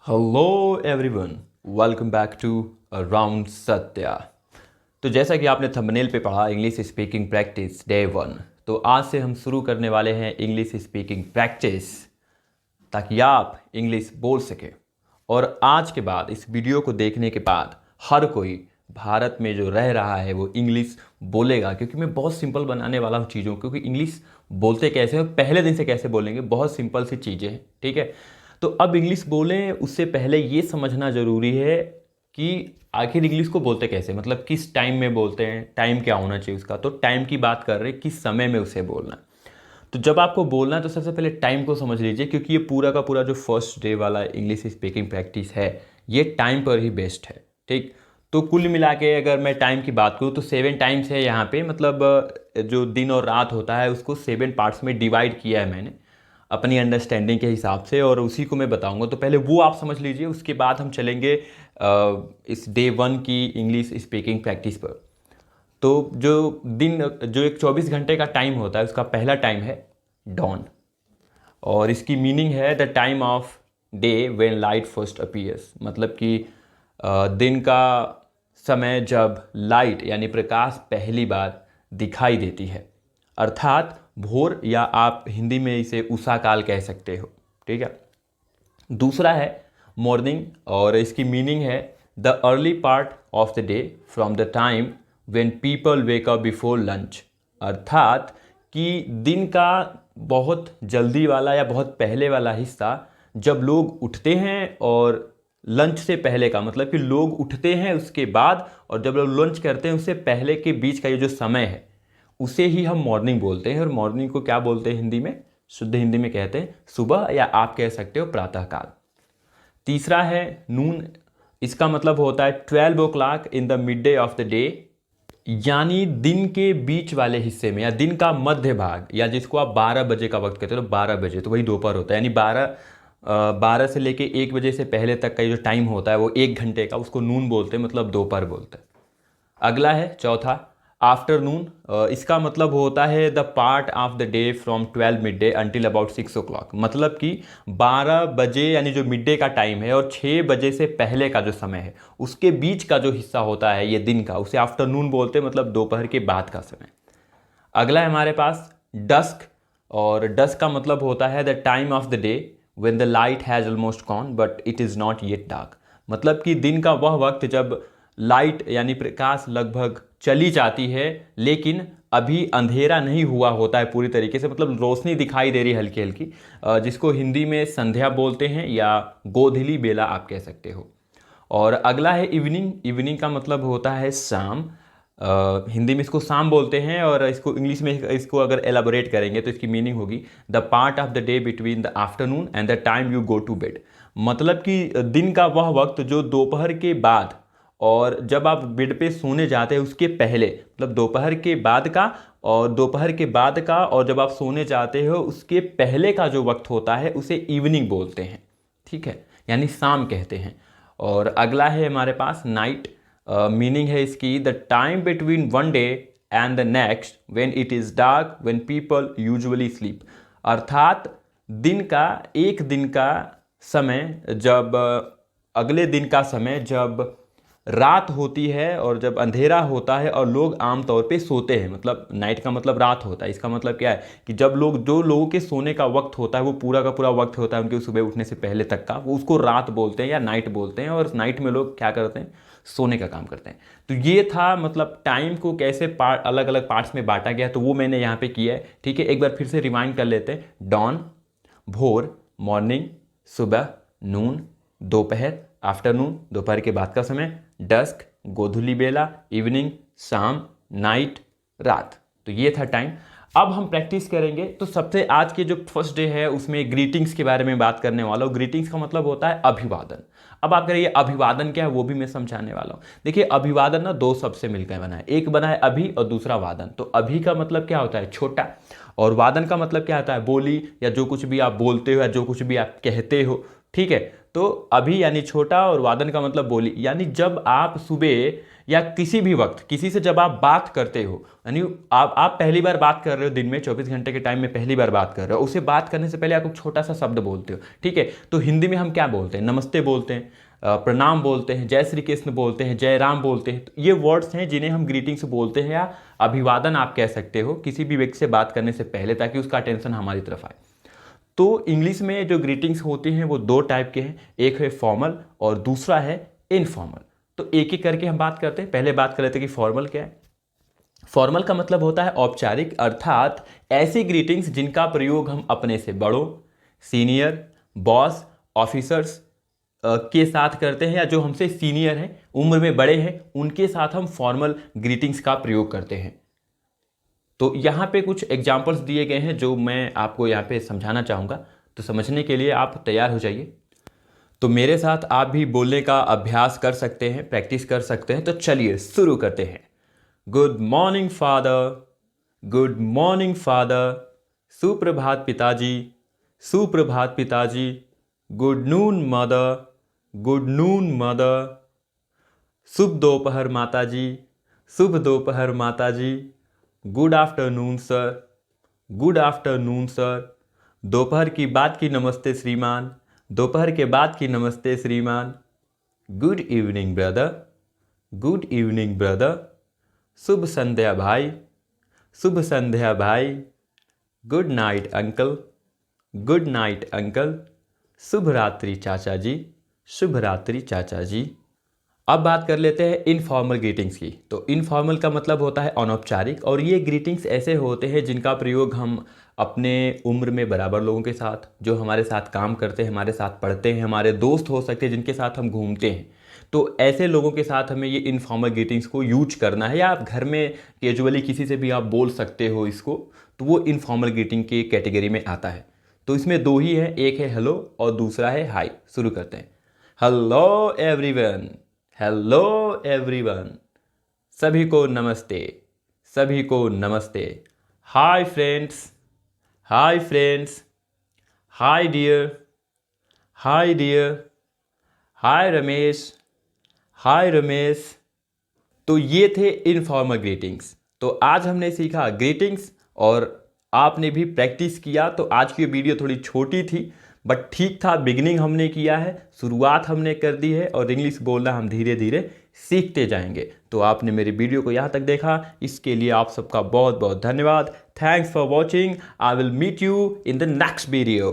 Hello everyone, welcome back to around Satya. तो जैसा कि आपने थंबनेल पे पढ़ा, इंग्लिश स्पीकिंग प्रैक्टिस डे 1। तो आज से हम शुरू करने वाले हैं इंग्लिश स्पीकिंग प्रैक्टिस, ताकि आप इंग्लिश बोल सकें। और आज के बाद, इस वीडियो को देखने के बाद, हर कोई भारत में जो रह रहा है वो इंग्लिश बोलेगा, क्योंकि मैं बहुत सिंपल बनाने वाला हूँ चीज़ों, क्योंकि इंग्लिश बोलते कैसे हैं, पहले दिन से कैसे बोलेंगे, बहुत सिंपल सी चीज़ें हैं। ठीक है, तो अब इंग्लिश बोलें उससे पहले ये समझना ज़रूरी है कि आखिर इंग्लिश को बोलते कैसे, मतलब किस टाइम में बोलते हैं, टाइम क्या होना चाहिए उसका। तो टाइम की बात कर रहे हैं, किस समय में उसे बोलना है। तो जब आपको बोलना है तो सबसे पहले टाइम को समझ लीजिए, क्योंकि ये पूरा का पूरा जो फर्स्ट डे वाला इंग्लिश स्पीकिंग प्रैक्टिस है ये टाइम पर ही बेस्ड है। ठीक, तो कुल मिला के अगर मैं टाइम की बात करूँ तो 7 टाइम्स है यहाँ पे, मतलब जो दिन और रात होता है उसको 7 पार्ट्स में डिवाइड किया है मैंने अपनी अंडरस्टैंडिंग के हिसाब से, और उसी को मैं बताऊंगा। तो पहले वो आप समझ लीजिए, उसके बाद हम चलेंगे इस डे 1 की इंग्लिश स्पीकिंग प्रैक्टिस पर। तो जो एक 24 घंटे का टाइम होता है उसका पहला टाइम है डॉन, और इसकी मीनिंग है the time of day when light first appears, मतलब कि दिन का समय जब लाइट यानी प्रकाश पहली बार दिखाई देती है, अर्थात भोर, या आप हिंदी में इसे उषा काल कह सकते हो। ठीक है, दूसरा है मॉर्निंग, और इसकी मीनिंग है the early part of the day from the time when people wake up before lunch, अर्थात कि दिन का बहुत जल्दी वाला या बहुत पहले वाला हिस्सा जब लोग उठते हैं, और लंच से पहले का मतलब कि लोग उठते हैं उसके बाद, और जब लोग लंच करते हैं उससे पहले के बीच का ये जो समय है उसे ही हम मॉर्निंग बोलते हैं। और मॉर्निंग को क्या बोलते हैं हिंदी में, शुद्ध हिंदी में कहते हैं सुबह, या आप कह सकते हो प्रातःकाल। तीसरा है नून, इसका मतलब होता है 12 o'clock in the mid day of the day, यानी दिन के बीच वाले हिस्से में, या दिन का मध्य भाग, या जिसको आप 12 बजे का वक्त कहते हो, तो 12 बजे तो वही दोपहर होता है, यानी 12 से लेके 1 बजे से पहले तक का जो टाइम होता है वो 1 घंटे का, उसको नून बोलते हैं, मतलब दोपहर बोलते हैं। अगला है चौथा आफ्टरनून, इसका मतलब होता है the part of the day from 12 mid day until about 6 o'clock, मतलब कि 12 बजे यानी जो मिड डे का टाइम है, और 6 बजे से पहले का जो समय है उसके बीच का जो हिस्सा होता है ये दिन का, उसे आफ्टरनून बोलते हैं, मतलब दोपहर के बाद का समय। अगला है हमारे पास डस्क, और डस्क का मतलब होता है the time of the day when the light has almost gone but it is not yet dark, मतलब कि दिन का वह वक्त जब लाइट यानी प्रकाश लगभग चली जाती है लेकिन अभी अंधेरा नहीं हुआ होता है पूरी तरीके से, मतलब रोशनी दिखाई दे रही है हल्की हल्की, जिसको हिंदी में संध्या बोलते हैं, या गोधूली बेला आप कह सकते हो। और अगला है इवनिंग, इवनिंग का मतलब होता है शाम, हिंदी में इसको शाम बोलते हैं, और इसको इंग्लिश में इसको अगर एलाबोरेट करेंगे तो इसकी मीनिंग होगी the part of the day between the afternoon and the time you go to bed, मतलब कि दिन का वह वक्त जो दोपहर के बाद और जब आप बेड पे सोने जाते हैं उसके पहले, मतलब दोपहर के बाद का, और दोपहर के बाद का, और जब आप सोने जाते हो उसके पहले का जो वक्त होता है उसे इवनिंग बोलते हैं। ठीक है, यानी शाम कहते हैं। और अगला है हमारे पास नाइट, मीनिंग है इसकी the time between one day and the next when it is dark when people usually sleep, अर्थात एक दिन का समय जब अगले दिन का समय जब रात होती है और जब अंधेरा होता है और लोग आमतौर पे सोते हैं, मतलब नाइट का मतलब रात होता है। इसका मतलब क्या है कि जब जो लोगों के सोने का वक्त होता है वो पूरा का पूरा वक्त होता है उनके सुबह उठने से पहले तक का, वो उसको रात बोलते हैं या नाइट बोलते हैं, और नाइट में लोग क्या करते हैं, सोने का काम करते हैं। तो ये था, मतलब टाइम को कैसे अलग अलग पार्ट्स में बांटा गया, तो वो मैंने यहाँ पे किया है। ठीक है, एक बार फिर से रिवाइंड कर लेते हैं। डॉन भोर, मॉर्निंग सुबह, नून दोपहर, आफ्टरनून दोपहर के बाद का समय, डस्क गोधूली बेला, इवनिंग शाम, नाइट रात। तो ये था टाइम। अब हम प्रैक्टिस करेंगे। तो सबसे आज के जो फर्स्ट डे है उसमें ग्रीटिंग्स के बारे में बात करने वाला हूँ। ग्रीटिंग्स का मतलब होता है अभिवादन। अब आप करिए अभिवादन क्या है वो भी मैं समझाने वाला हूँ। देखिए अभिवादन ना दो शब्द से मिलकर बना है, एक बना है अभि और दूसरा वादन। तो अभि का मतलब क्या होता है, छोटा, और वादन का मतलब क्या होता है, बोली या जो कुछ भी आप बोलते हो या जो कुछ भी आप कहते हो। ठीक है, तो अभी यानी छोटा और वादन का मतलब बोली, यानी जब आप सुबह या किसी भी वक्त किसी से जब आप बात करते हो, यानी आप पहली बार बात कर रहे हो, दिन में 24 घंटे के टाइम में पहली बार बात कर रहे हो, उसे बात करने से पहले आप एक छोटा सा शब्द बोलते हो, ठीक है। तो हिंदी में हम क्या बोलते हैं? नमस्ते बोलते हैं, प्रणाम बोलते हैं, जय श्री कृष्ण बोलते हैं, जय राम बोलते हैं। तो ये वर्ड्स हैं जिन्हें हम ग्रीटिंग्स बोलते हैं, या अभिवादन आप कह सकते हो किसी भी व्यक्ति से बात करने से पहले, ताकि उसका अटेंशन हमारी तरफ आए। तो इंग्लिश में जो ग्रीटिंग्स होती हैं वो दो टाइप के हैं, एक है फॉर्मल और दूसरा है इनफॉर्मल। तो एक एक करके हम बात करते हैं। पहले बात कर लेते हैं कि फॉर्मल क्या है। फॉर्मल का मतलब होता है औपचारिक, अर्थात ऐसी ग्रीटिंग्स जिनका प्रयोग हम अपने से बड़ों, सीनियर, बॉस, ऑफिसर्स के साथ करते हैं, या जो हमसे सीनियर हैं, उम्र में बड़े हैं, उनके साथ हम फॉर्मल ग्रीटिंग्स का प्रयोग करते हैं। तो यहाँ पे कुछ एग्जाम्पल्स दिए गए हैं जो मैं आपको यहाँ पे समझाना चाहूँगा, तो समझने के लिए आप तैयार हो जाइए। तो मेरे साथ आप भी बोलने का अभ्यास कर सकते हैं, प्रैक्टिस कर सकते हैं। तो चलिए शुरू करते हैं। Good morning father, good morning father, सुप्रभात पिताजी, सुप्रभात पिताजी, good noon mother, good noon mother, शुभ दोपहर माताजी, शुभ दोपहर माताजी, good afternoon sir, good afternoon sir, दोपहर की बात की नमस्ते श्रीमान, दोपहर के बाद की नमस्ते श्रीमान, good evening brother, good evening brother, शुभ संध्या भाई, शुभ संध्या भाई, good night uncle, good night uncle, शुभ रात्रि चाचा जी, शुभ रात्रि चाचा जी। अब बात कर लेते हैं इनफॉर्मल ग्रीटिंग्स की। तो इनफॉर्मल का मतलब होता है अनौपचारिक, और ये ग्रीटिंग्स ऐसे होते हैं जिनका प्रयोग हम अपने उम्र में बराबर लोगों के साथ, जो हमारे साथ काम करते हैं, हमारे साथ पढ़ते हैं, हमारे दोस्त हो सकते हैं, जिनके साथ हम घूमते हैं, तो ऐसे लोगों के साथ हमें ये इनफॉर्मल ग्रीटिंग्स को यूज करना है। या आप घर में कैजुअली किसी से भी आप बोल सकते हो इसको, तो वो इनफॉर्मल ग्रीटिंग की कैटेगरी में आता है। तो इसमें दो ही है, एक है हेलो और दूसरा है हाय। शुरू करते हैं। हेलो एवरीवन, हेलो एवरीवन, सभी को नमस्ते, सभी को नमस्ते। Hi friends, hi friends, hi dear, hi dear, hi Ramesh, hi Ramesh. तो ये थे इनफॉर्मल ग्रीटिंग्स। तो आज हमने सीखा ग्रीटिंग्स और आपने भी प्रैक्टिस किया। तो आज की वीडियो थोड़ी छोटी थी, बट ठीक था। बिगिनिंग हमने किया है, शुरुआत हमने कर दी है, और इंग्लिश बोलना हम धीरे धीरे सीखते जाएंगे। तो आपने मेरी वीडियो को यहाँ तक देखा, इसके लिए आप सबका बहुत बहुत धन्यवाद। Thanks for watching. I will meet you in the next video.